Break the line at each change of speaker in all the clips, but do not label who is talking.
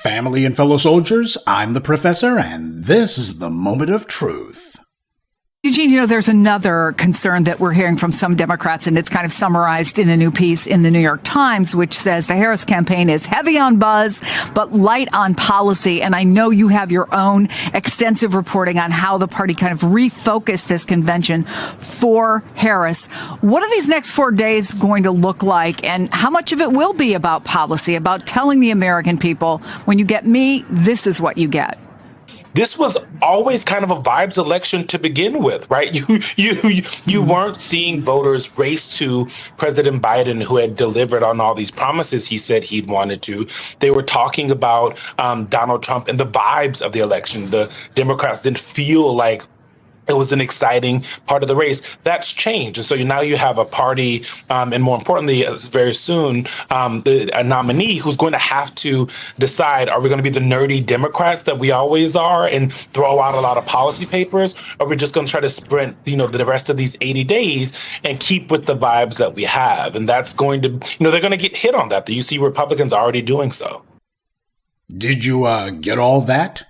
Family and fellow soldiers, I'm the professor, and this is the moment of truth.
Eugene, there's another concern that we're hearing from some Democrats, and it's kind of summarized in a new piece in the New York Times, which says the Harris campaign is heavy on buzz, but light on policy. And I know you have your own extensive reporting on how the party kind of refocused this convention for Harris. What are these next 4 days going to look like, and how much of it will be about policy, about telling the American people, when you get me, this is what you get?
This was always kind of a vibes election to begin with, right? You weren't seeing voters race to President Biden, who had delivered on all these promises he said he'd wanted to. They were talking about Donald Trump and the vibes of the election. The Democrats didn't feel like it was an exciting part of the race. That's changed. And so now you have a party, and more importantly, very soon, a nominee who's going to have to decide, are we going to be the nerdy Democrats that we always are and throw out a lot of policy papers? Or are we just going to try to sprint, the rest of these 80 days and keep with the vibes that we have? And that's going to, they're going to get hit on that. You see Republicans already doing so.
Did you get all that?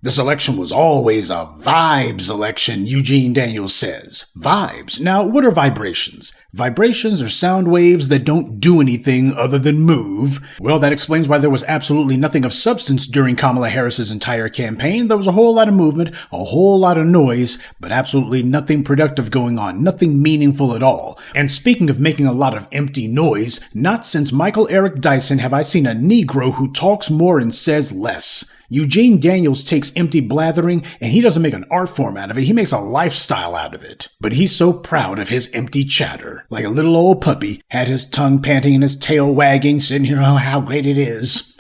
This election was always a vibes election, Eugene Daniels says. Vibes. Now, what are vibrations? Vibrations are sound waves that don't do anything other than move. Well, that explains why there was absolutely nothing of substance during Kamala Harris's entire campaign. There was a whole lot of movement, a whole lot of noise, but absolutely nothing productive going on, nothing meaningful at all. And speaking of making a lot of empty noise, not since Michael Eric Dyson have I seen a Negro who talks more and says less. Eugene Daniels takes empty blathering, and he doesn't make an art form out of it, he makes a lifestyle out of it. But he's so proud of his empty chatter. Like a little old puppy, had his tongue panting and his tail wagging, sitting here, oh, how great it is.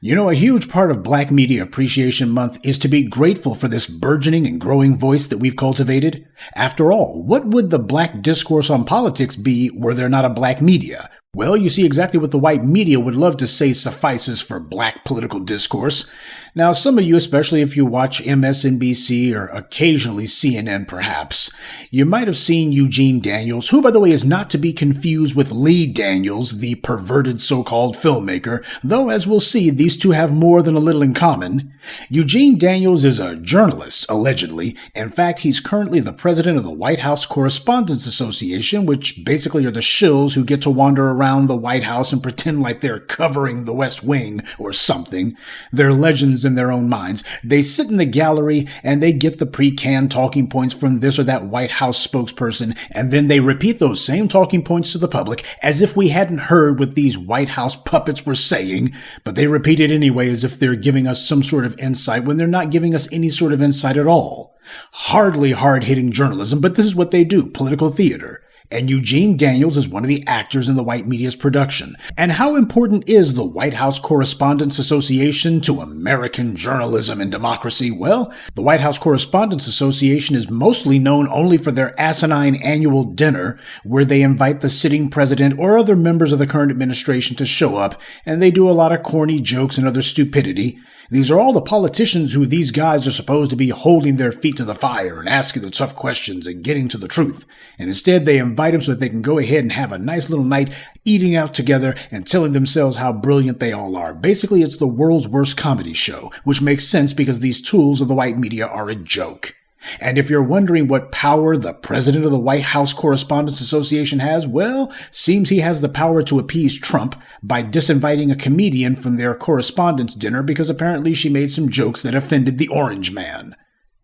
A huge part of Black Media Appreciation Month is to be grateful for this burgeoning and growing voice that we've cultivated. After all, what would the black discourse on politics be were there not a black media? Well, you see exactly what the white media would love to say suffices for black political discourse. Now, some of you, especially if you watch MSNBC or occasionally CNN perhaps, you might have seen Eugene Daniels, who, by the way, is not to be confused with Lee Daniels, the perverted so-called filmmaker, though, as we'll see, these two have more than a little in common. Eugene Daniels is a journalist, allegedly. In fact, he's currently the president of the White House Correspondents Association, which basically are the shills who get to wander around the White House and pretend like they're covering the West Wing or something. They're legends in their own minds. They sit in the gallery and they get the pre-canned talking points from this or that White House spokesperson, and then they repeat those same talking points to the public as if we hadn't heard what these White House puppets were saying, but they repeat it anyway as if they're giving us some sort of insight when they're not giving us any sort of insight at all. Hardly hard-hitting journalism, but this is what they do, political theater. And Eugene Daniels is one of the actors in the white media's production. And how important is the White House Correspondents Association to American journalism and democracy? Well, the White House Correspondents Association is mostly known only for their asinine annual dinner, where they invite the sitting president or other members of the current administration to show up, and they do a lot of corny jokes and other stupidity. These are all the politicians who these guys are supposed to be holding their feet to the fire and asking the tough questions and getting to the truth. And instead, they invite them so that they can go ahead and have a nice little night eating out together and telling themselves how brilliant they all are. Basically, it's the world's worst comedy show, which makes sense because these tools of the white media are a joke. And if you're wondering what power the president of the White House Correspondents Association has, well, seems he has the power to appease Trump by disinviting a comedian from their correspondence dinner because apparently she made some jokes that offended the orange man.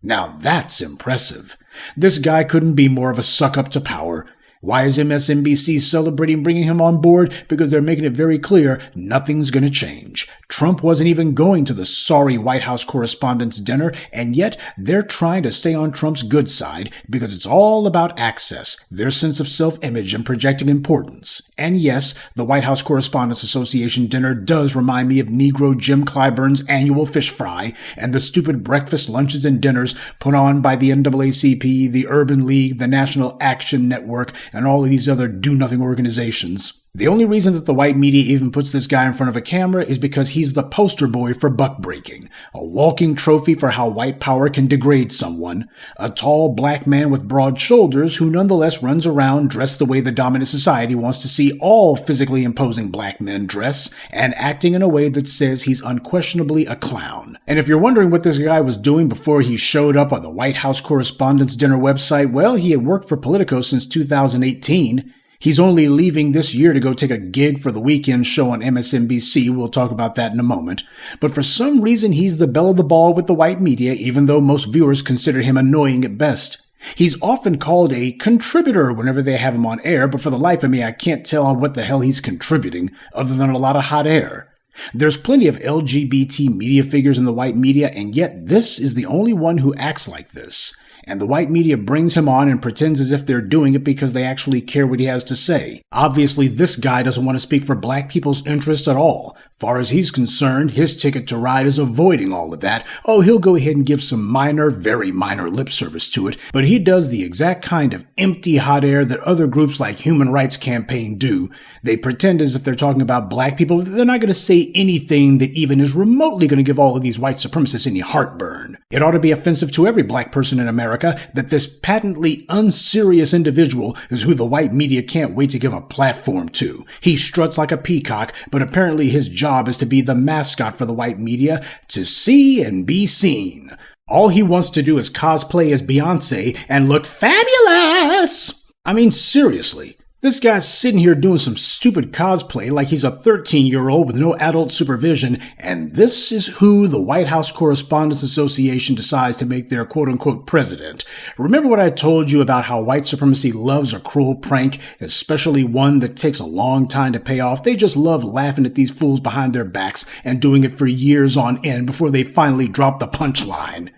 Now that's impressive. This guy couldn't be more of a suck-up to power. Why is MSNBC celebrating bringing him on board? Because they're making it very clear nothing's going to change. Trump wasn't even going to the sorry White House Correspondents' dinner, and yet they're trying to stay on Trump's good side because it's all about access, their sense of self-image and projecting importance. And yes, the White House Correspondents Association dinner does remind me of Negro Jim Clyburn's annual fish fry and the stupid breakfast, lunches, and dinners put on by the NAACP, the Urban League, the National Action Network, and all of these other do-nothing organizations. The only reason that the white media even puts this guy in front of a camera is because he's the poster boy for buck-breaking, a walking trophy for how white power can degrade someone, a tall black man with broad shoulders who nonetheless runs around dressed the way the dominant society wants to see all physically imposing black men dress, and acting in a way that says he's unquestionably a clown. And if you're wondering what this guy was doing before he showed up on the White House Correspondents' Dinner website, well, he had worked for Politico since 2018. He's only leaving this year to go take a gig for the weekend show on MSNBC. We'll talk about that in a moment. But for some reason, he's the belle of the ball with the white media, even though most viewers consider him annoying at best. He's often called a contributor whenever they have him on air, but for the life of me, I can't tell what the hell he's contributing, other than a lot of hot air. There's plenty of LGBT media figures in the white media, and yet this is the only one who acts like this. And the white media brings him on and pretends as if they're doing it because they actually care what he has to say. Obviously, this guy doesn't want to speak for black people's interest at all. Far as he's concerned, his ticket to ride is avoiding all of that. Oh, he'll go ahead and give some minor, very minor lip service to it, but he does the exact kind of empty hot air that other groups like Human Rights Campaign do. They pretend as if they're talking about black people, but they're not going to say anything that even is remotely going to give all of these white supremacists any heartburn. It ought to be offensive to every black person in America that this patently unserious individual is who the white media can't wait to give a platform to. He struts like a peacock, but apparently his job is to be the mascot for the white media, to see and be seen. All he wants to do is cosplay as Beyonce and look fabulous. I mean, seriously. This guy's sitting here doing some stupid cosplay like he's a 13-year-old with no adult supervision, and this is who the White House Correspondents Association decides to make their quote-unquote president. Remember what I told you about how white supremacy loves a cruel prank, especially one that takes a long time to pay off? They just love laughing at these fools behind their backs and doing it for years on end before they finally drop the punchline.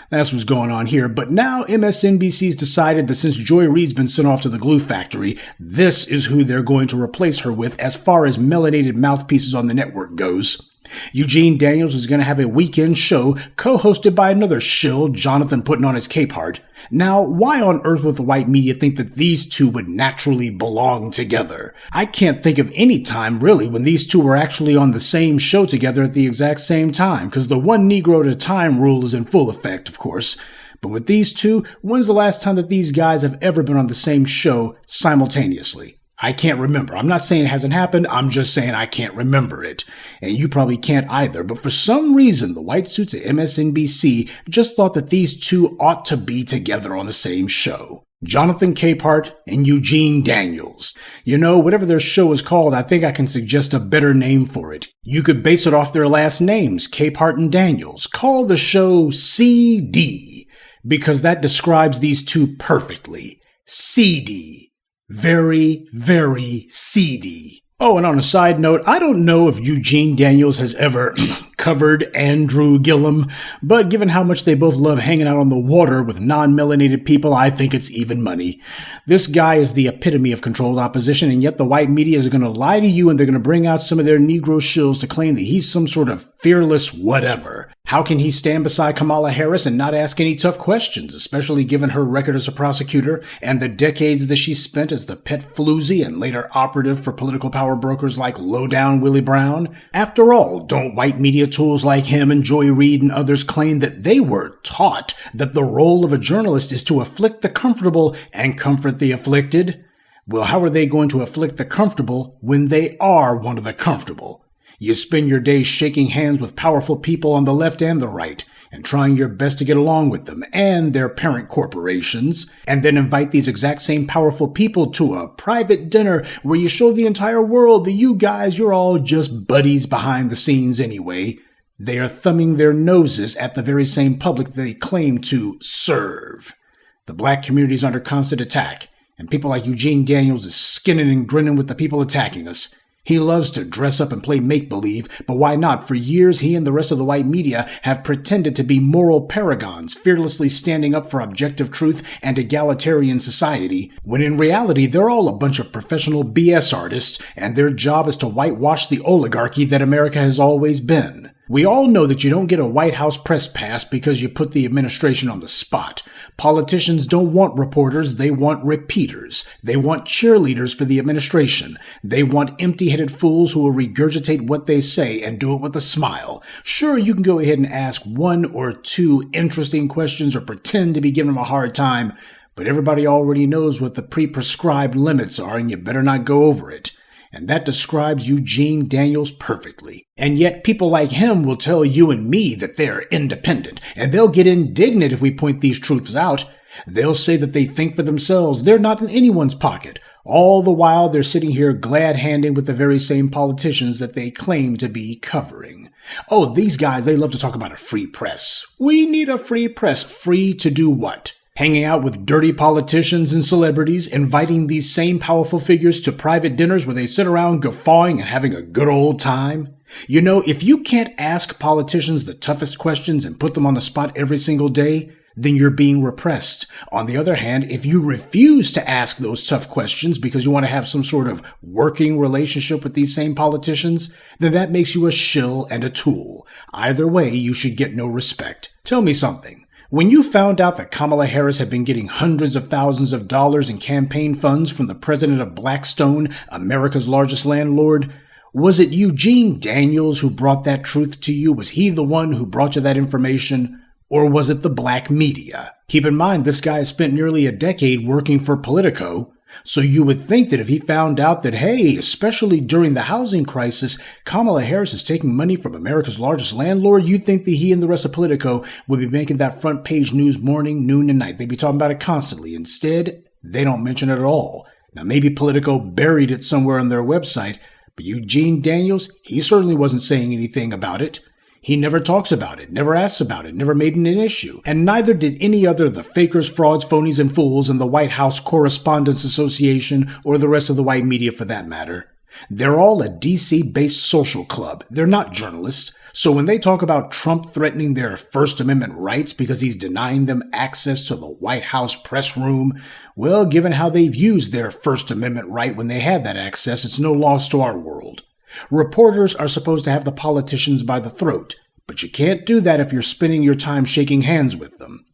That's what's going on here, but now MSNBC's decided that since Joy Reid's been sent off to the glue factory, this is who they're going to replace her with as far as melanated mouthpieces on the network goes. Eugene Daniels is going to have a weekend show co-hosted by another shill, Jonathan putting on his cape heart. Now, why on earth would the white media think that these two would naturally belong together? I can't think of any time, really, when these two were actually on the same show together at the exact same time, because the one Negro at a time rule is in full effect, of course. But with these two, when's the last time that these guys have ever been on the same show simultaneously? I can't remember. I'm not saying it hasn't happened. I'm just saying I can't remember it. And you probably can't either. But for some reason, the white suits at MSNBC just thought that these two ought to be together on the same show. Jonathan Capehart and Eugene Daniels. You know, whatever their show is called, I think I can suggest a better name for it. You could base it off their last names, Capehart and Daniels. Call the show CD, because that describes these two perfectly. CD. Very, very seedy. Oh, and on a side note, I don't know if Eugene Daniels has ever covered Andrew Gillum, but given how much they both love hanging out on the water with non-melanated people, I think it's even money. This guy is the epitome of controlled opposition, and yet the white media is going to lie to you and they're going to bring out some of their Negro shills to claim that he's some sort of fearless whatever. How can he stand beside Kamala Harris and not ask any tough questions, especially given her record as a prosecutor and the decades that she spent as the pet floozy and later operative for political power brokers like Lowdown Willie Brown? After all, don't white media tools like him and Joy Reid and others claim that they were taught that the role of a journalist is to afflict the comfortable and comfort the afflicted? Well, how are they going to afflict the comfortable when they are one of the comfortable? You spend your days shaking hands with powerful people on the left and the right, and trying your best to get along with them and their parent corporations, and then invite these exact same powerful people to a private dinner where you show the entire world that you guys, you're all just buddies behind the scenes anyway. They are thumbing their noses at the very same public that they claim to serve. The black community is under constant attack, and people like Eugene Daniels is skinning and grinning with the people attacking us. He loves to dress up and play make-believe, but why not? For years, he and the rest of the white media have pretended to be moral paragons, fearlessly standing up for objective truth and egalitarian society, when in reality, they're all a bunch of professional BS artists, and their job is to whitewash the oligarchy that America has always been. We all know that you don't get a White House press pass because you put the administration on the spot. Politicians don't want reporters, they want repeaters. They want cheerleaders for the administration. They want empty-headed fools who will regurgitate what they say and do it with a smile. Sure, you can go ahead and ask one or two interesting questions or pretend to be giving them a hard time, but everybody already knows what the pre-prescribed limits are and you better not go over it. And that describes Eugene Daniels perfectly. And yet people like him will tell you and me that they're independent, and they'll get indignant if we point these truths out. They'll say that they think for themselves, they're not in anyone's pocket. All the while they're sitting here glad-handing with the very same politicians that they claim to be covering. Oh, these guys, they love to talk about a free press. We need a free press. Free to do what? Hanging out with dirty politicians and celebrities, inviting these same powerful figures to private dinners where they sit around guffawing and having a good old time? You know, if you can't ask politicians the toughest questions and put them on the spot every single day, then you're being repressed. On the other hand, if you refuse to ask those tough questions because you want to have some sort of working relationship with these same politicians, then that makes you a shill and a tool. Either way, you should get no respect. Tell me something. When you found out that Kamala Harris had been getting hundreds of thousands of dollars in campaign funds from the president of Blackstone, America's largest landlord, was it Eugene Daniels who brought that truth to you? Was he the one who brought you that information? Or was it the black media? Keep in mind, this guy has spent nearly a decade working for Politico, so you would think that if he found out that, hey, especially during the housing crisis, Kamala Harris is taking money from America's largest landlord, you'd think that he and the rest of Politico would be making that front page news morning, noon, and night. They'd be talking about it constantly. Instead, they don't mention it at all. Now, maybe Politico buried it somewhere on their website, but Eugene Daniels, he certainly wasn't saying anything about it. He never talks about it, never asks about it, never made it an issue. And neither did any other of the fakers, frauds, phonies, and fools in the White House Correspondents Association or the rest of the white media for that matter. They're all a DC-based social club. They're not journalists. So when they talk about Trump threatening their First Amendment rights because he's denying them access to the White House press room, well, given how they've used their First Amendment right when they had that access, it's no loss to our world. Reporters are supposed to have the politicians by the throat, but you can't do that if you're spending your time shaking hands with them.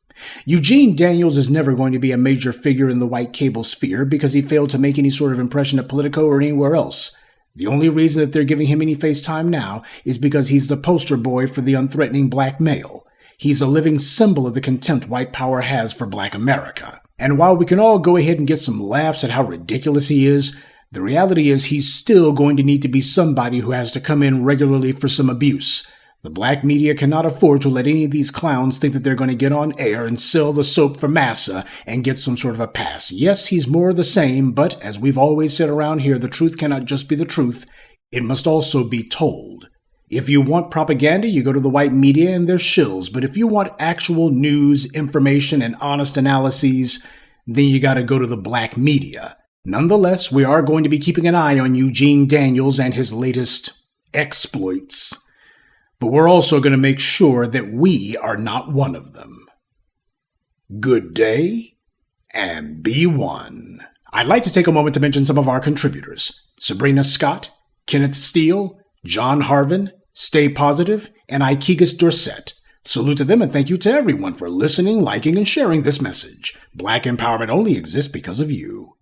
Eugene Daniels is never going to be a major figure in the white cable sphere because he failed to make any sort of impression at Politico or anywhere else. The only reason that they're giving him any face time now is because he's the poster boy for the unthreatening black male. He's a living symbol of the contempt white power has for black America. And while we can all go ahead and get some laughs at how ridiculous he is, the reality is he's still going to need to be somebody who has to come in regularly for some abuse. The black media cannot afford to let any of these clowns think that they're going to get on air and sell the soap for massa and get some sort of a pass. Yes, he's more of the same, but as we've always said around here, the truth cannot just be the truth. It must also be told. If you want propaganda, you go to the white media and they're shills. But if you want actual news, information, and honest analyses, then you got to go to the black media. Nonetheless, we are going to be keeping an eye on Eugene Daniels and his latest exploits. But we're also going to make sure that we are not one of them. Good day, and be one. I'd like to take a moment to mention some of our contributors. Sabrina Scott, Kenneth Steele, John Harvin, Stay Positive, and Ikegas Dorset. Salute to them and thank you to everyone for listening, liking, and sharing this message. Black empowerment only exists because of you.